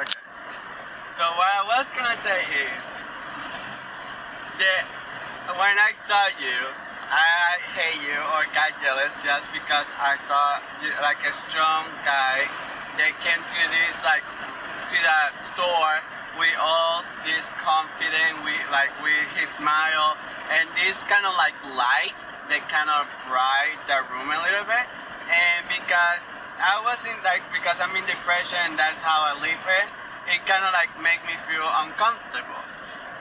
Okay. So what I was gonna say is that when I saw you, I hate you or got jealous just because I saw you, like a strong guy that came to this to that store with all this confident, with his smile and this kind of like light that kind of bright the room a little bit. And because I wasn't because I'm in depression and that's how I live it kind of like make me feel uncomfortable.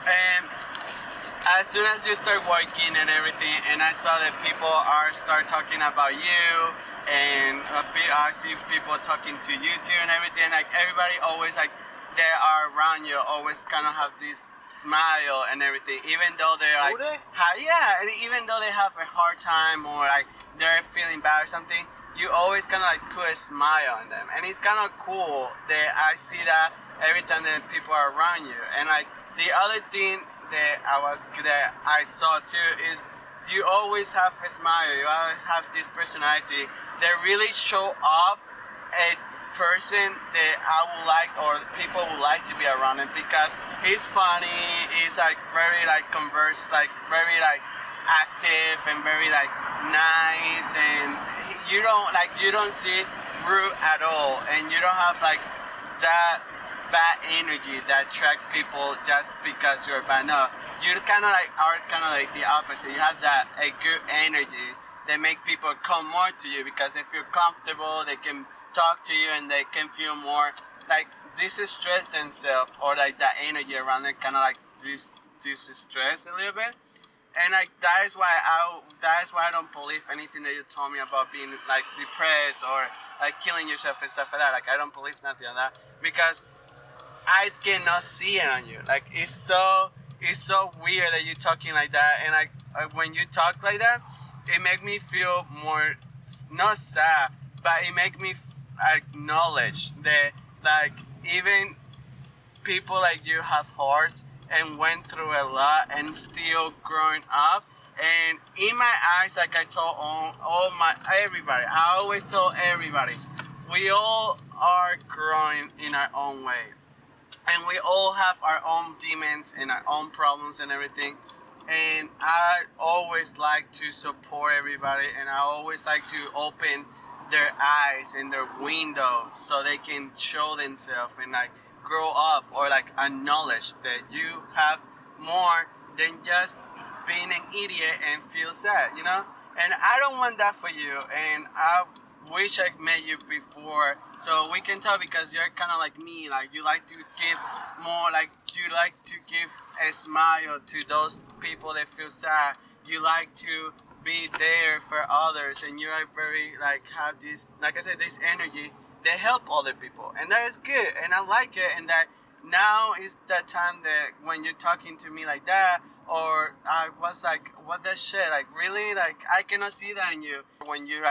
And as soon as you start working and everything, and I saw that people start talking about you, and I see people talking to you too and everything. Like everybody always they are around you, always kind of have this smile and everything, even though they're yeah, and even though they have a hard time or they're feeling bad or something, you always kind of put a smile on them, and it's kind of cool that I see that every time that people are around you. And the other thing that I saw too is you always have a smile. You always have this personality that really show up a person that I would like or people would like to be around him, because he's funny. He's very very active and very nice, and you don't see rude at all, and you don't have that bad energy that attract people just because you're bad. No, you kind of are kind of the opposite. You have a good energy that make people come more to you because they feel comfortable. They can talk to you and they can feel more distress themselves, or that energy around them kind of this stress a little bit. And that is why I don't believe anything that you told me about being depressed or killing yourself and stuff like that. I don't believe nothing on that, because I cannot see it on you. It's so weird that you're talking like that, and when you talk like that, it makes me feel more not sad, but it makes me acknowledge that even people like you have hearts and went through a lot and still growing up. And in my eyes, I told everybody, I always told everybody, we all are growing in our own way. And we all have our own demons and our own problems and everything. And I always like to support everybody, and I always like to open their eyes and their windows so they can show themselves and grow up, or acknowledge that you have more than just being an idiot and feel sad, And I don't want that for you, and I wish I met you before so we can talk, because you're kind of like me. You like to give more, you like to give a smile to those people that feel sad. You like to be there for others, and you're very have this, I said, this energy that help other people, and that is good, and I like it. And that now is the time that when you're talking to me like that, or I was what the shit, really, I cannot see that in you. When you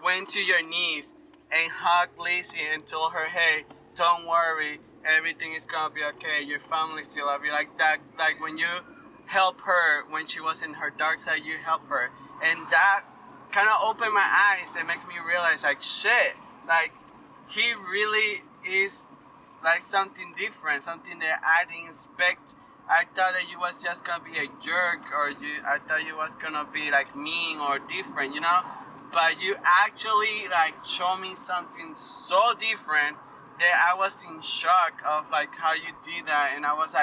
went to your knees and hugged Lizzie and told her, hey, don't worry, everything is gonna be okay, your family still love you, that. When you help her when she was in her dark side, you help her, and that kind of opened my eyes and make me realize shit, he really is something different, something that I didn't expect. I thought that you was just gonna be a jerk, or I thought you was gonna be mean or different, but you actually show me something so different that I was in shock of how you did that. And I was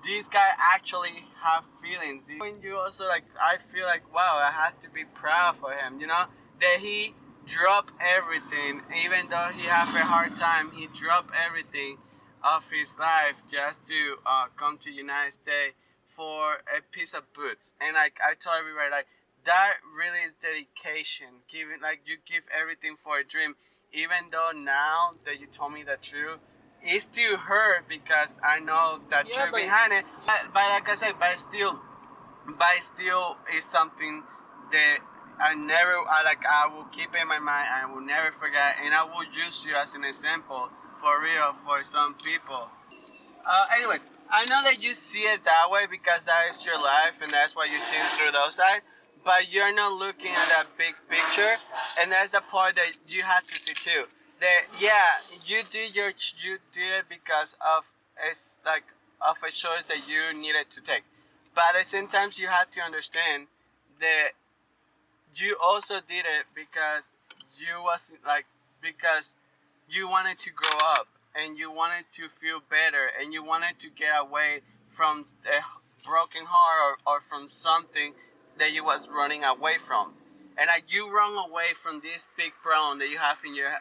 this guy actually have feelings. When you also I feel wow, I had to be proud for him, that he dropped everything, even though he had a hard time. He dropped everything of his life just to come to United States for a piece of boots. And I told everybody that really is dedication. Giving you give everything for a dream. Even though now that you told me the truth, it still hurt because I know the truth behind it. But like I said, but still is something that I will keep in my mind. I will never forget, and I will use you as an example for real for some people. Anyways, I know that you see it that way because that is your life and that's why you see through those eyes. But you're not looking at that big picture, and that's the part that you have to see too. that yeah, you did it because of it's like of a choice that you needed to take, but at the same time you had to understand that you also did it because you was like because you wanted to grow up and you wanted to feel better and you wanted to get away from a broken heart or from something that you was running away from, and like you run away from this big problem that you have in your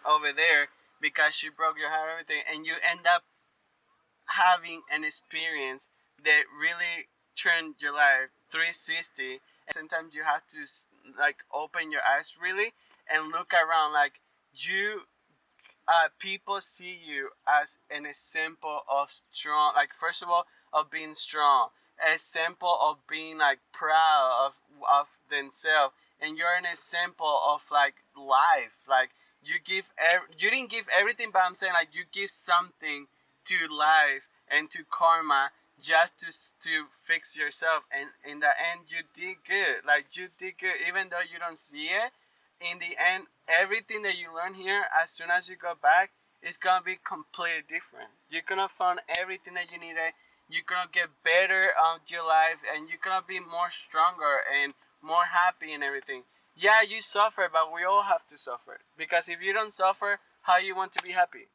over there because you broke your heart and everything, and you end up having an experience that really turned your life 360. And sometimes you have to like open your eyes really and look around, like you people see you as an example of strong, like first of all of being strong, an example of being like proud of themselves, and you're an example of like life, like you didn't give everything, but I'm saying like you give something to life and to karma just to fix yourself, and in the end you did good, like you did good even though you don't see it. In the end, everything that you learn here, as soon as you go back, it's gonna be completely different. You're gonna find everything that you needed. You're gonna get better of your life, and you're gonna be more stronger and more happy and everything. Yeah, you suffer, but we all have to suffer because if you don't suffer, how you want to be happy?